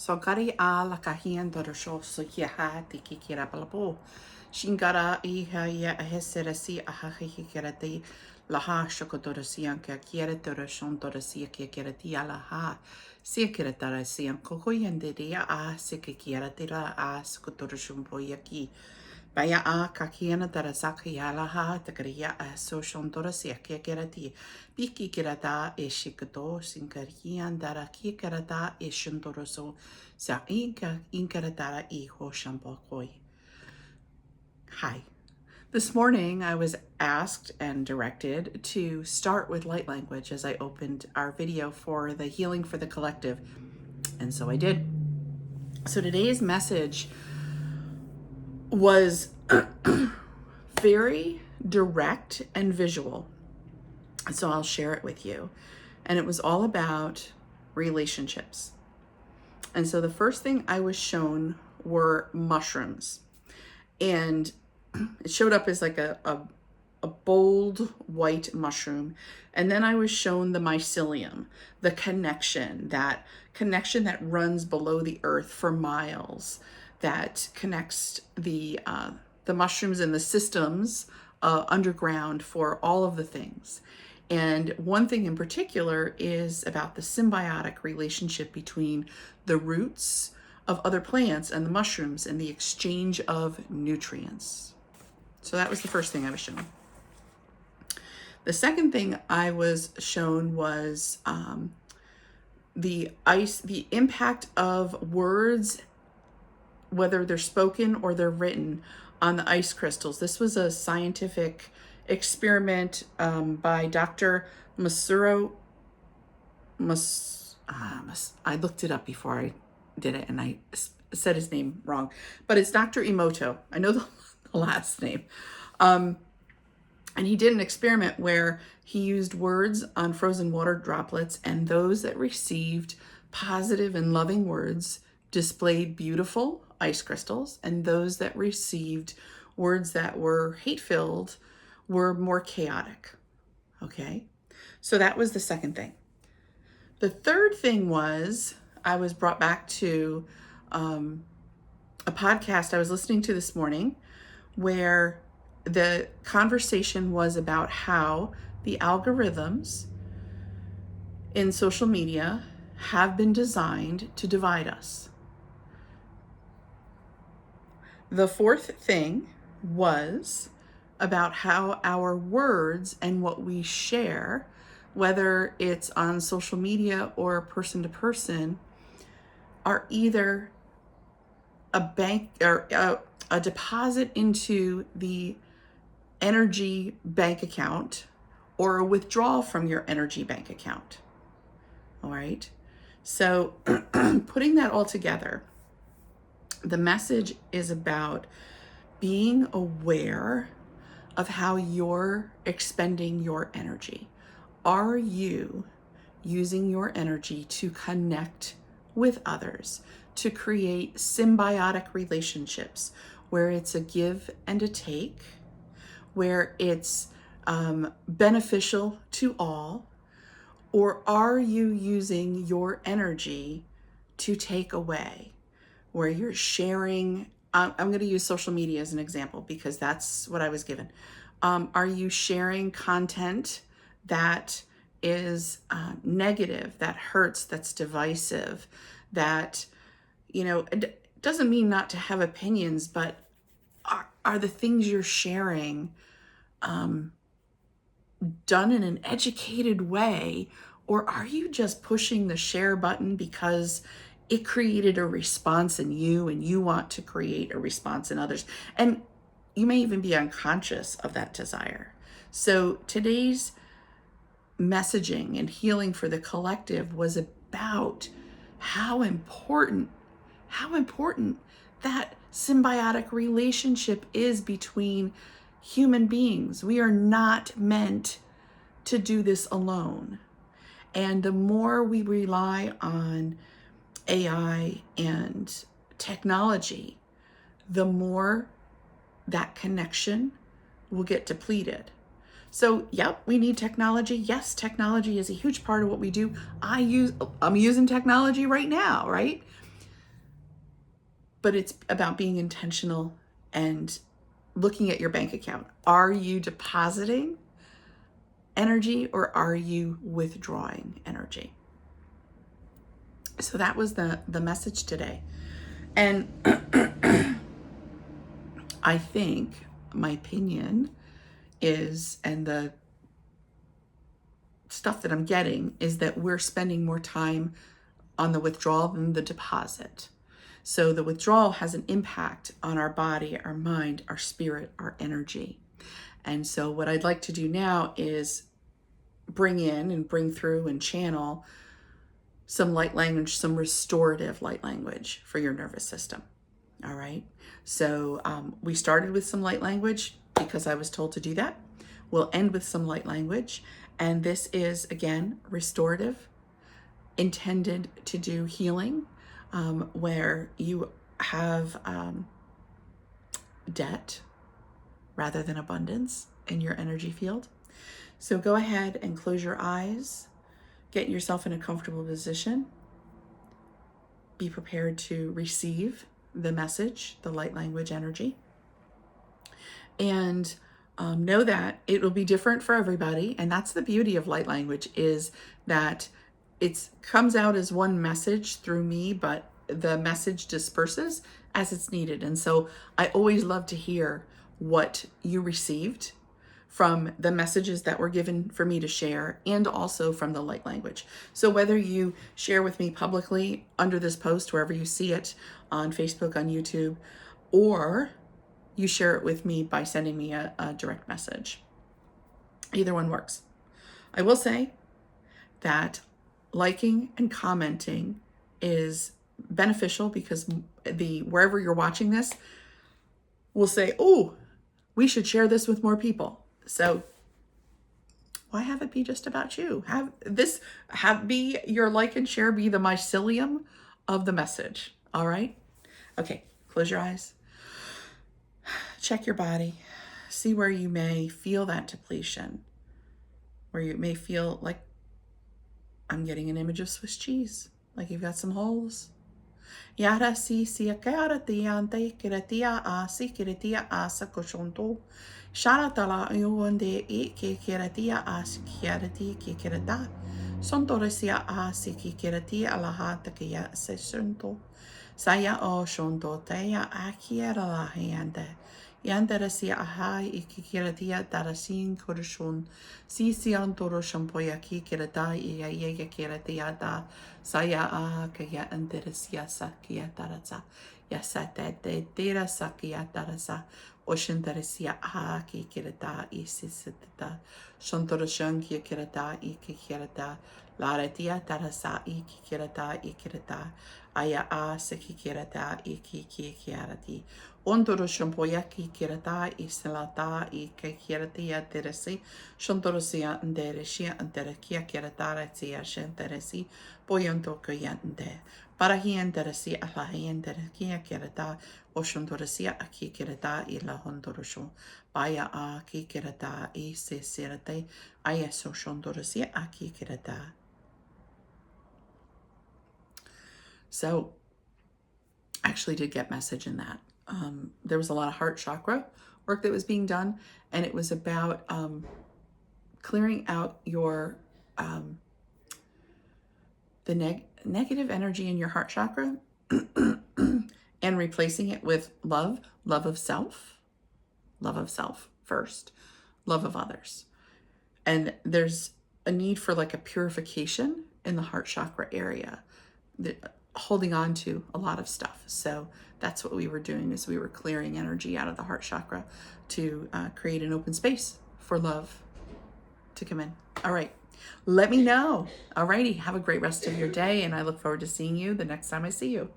So gari a la kahian dorosho so yaha te kikira palabo. Shingara I ya a heserasi a hahikirati laha shokodorasi anka kiera doroshon dorasi kikirati alaha. Sikiratara sian kokoyandiria a sikikira a skotoroshun boyaki. Baya a kakiana darasaka yalaha takaria a soshon dorasi kikirati. Biki kirata e shikato sinkarian dara kikirata e shundoroso sa inkaratara I hoshambokoi. Hi. This morning I was asked and directed to start with light language as I opened our video for the Healing for the Collective, and so I did. So today's message was very direct and visual, so I'll share it with you. And it was all about relationships. And so the first thing I was shown were mushrooms, and it showed up as like a bold white mushroom. And then I was shown the mycelium, the connection that runs below the earth for miles, that connects the mushrooms and the systems underground for all of the things. And one thing in particular is about the symbiotic relationship between the roots of other plants and the mushrooms and the exchange of nutrients. So that was the first thing I was shown. The second thing I was shown was the impact of words, whether they're spoken or they're written, on the ice crystals. This was a scientific experiment by Dr. Masuro. I looked it up before I did it and I said his name wrong, but it's Dr. Emoto. I know the last name. And he did an experiment where he used words on frozen water droplets, and those that received positive and loving words displayed beautiful ice crystals, and those that received words that were hate-filled were more chaotic. Okay, so that was the second thing. The third thing was I was brought back to a podcast I was listening to this morning, where the conversation was about how the algorithms in social media have been designed to divide us. The fourth thing was about how our words and what we share, whether it's on social media or person to person, are either a bank or a deposit into the energy bank account or a withdrawal from your energy bank account. All right. So putting that all together, the message is about being aware of how you're expending your energy. Are you using your energy to connect with others, to create symbiotic relationships where it's a give and a take, where it's beneficial to all? Or are you using your energy to take away, where you're sharing? I'm going to use social media as an example because that's what I was given. Are you sharing content that is negative, that hurts, that's divisive, that, it doesn't mean not to have opinions, but are the things you're sharing done in an educated way, or are you just pushing the share button because it created a response in you and you want to create a response in others? And you may even be unconscious of that desire. So today's messaging and healing for the collective was about how important that symbiotic relationship is between human beings. We are not meant to do this alone. And the more we rely on AI and technology, the more that connection will get depleted. So, yep, we need technology. Yes, technology is a huge part of what we do. I'm using technology right now, right? but it's about being intentional and looking at your bank account. Are you depositing energy or are you withdrawing energy? So that was the message today. And I think my opinion is, and the stuff that I'm getting is that we're spending more time on the withdrawal than the deposit. So the withdrawal has an impact on our body, our mind, our spirit, our energy. And so what I'd like to do now is bring in and bring through and channel some light language, some restorative light language for your nervous system. All right. So we started with some light language because I was told to do that. We'll end with some light language. And this is, again, restorative, intended to do healing, where you have debt rather than abundance in your energy field. So go ahead and close your eyes, get yourself in a comfortable position, be prepared to receive the message, the light language energy, and know that it will be different for everybody. And that's the beauty of light language, is that it comes out as one message through me, but the message disperses as it's needed. And so I always love to hear what you received from the messages that were given for me to share, and also from the light language. So whether you share with me publicly under this post, wherever you see it, on Facebook, on YouTube, or you share it with me by sending me a direct message, either one works. I will say that liking and commenting is beneficial, because wherever you're watching this will say, oh, we should share this with more people. So why have it be just about you? Be your like and share, be the mycelium of the message. All right. Okay. Close your eyes. Check your body. See where you may feel that depletion, where you may feel like, I'm getting an image of Swiss cheese, like you've got some holes. Yara si kara tiante kiratia a si kiratia a sakoshonto. Shara tala yuonde e ke kiratia a si kirati ke kirata. Sontoresia a si kiratia alaha takia sesonto. Saya o shonto teya a kiera la hande. Yandarasia ahai ikikiratia darasin kurshun. Sisian toro shampoya ki kirata iya yega kiratia da. Saya aha kaya andarasia sakia darasa. Yasata de dera sakia darasa. Oshindarasia aha ki kirata isisita. Shontoroshan ki kirata ikikirata. Laratia darasa ikikirata ikirata. Aya a sekikirata ikikirati. Ondoro shampoyaki kirata iselata ikikiratia teresi. Shondorosia anderesia anderakia kiratara tia shenteresi. Boyanto kayante. Parahienderesi alahienderakia kirata. Oshondorosia aki kirata ila hondorosho. Baya a ki kirata isesirate. Aya so shondorosia aki kirata. So I actually did get message in that. There was a lot of heart chakra work that was being done, and it was about clearing out your negative energy in your heart chakra and replacing it with love of self first, love of others. And there's a need for like a purification in the heart chakra area, holding on to a lot of stuff. So that's what we were doing, is we were clearing energy out of the heart chakra to create an open space for love to come in. All right. Let me know. All righty. Have a great rest of your day. And I look forward to seeing you the next time I see you.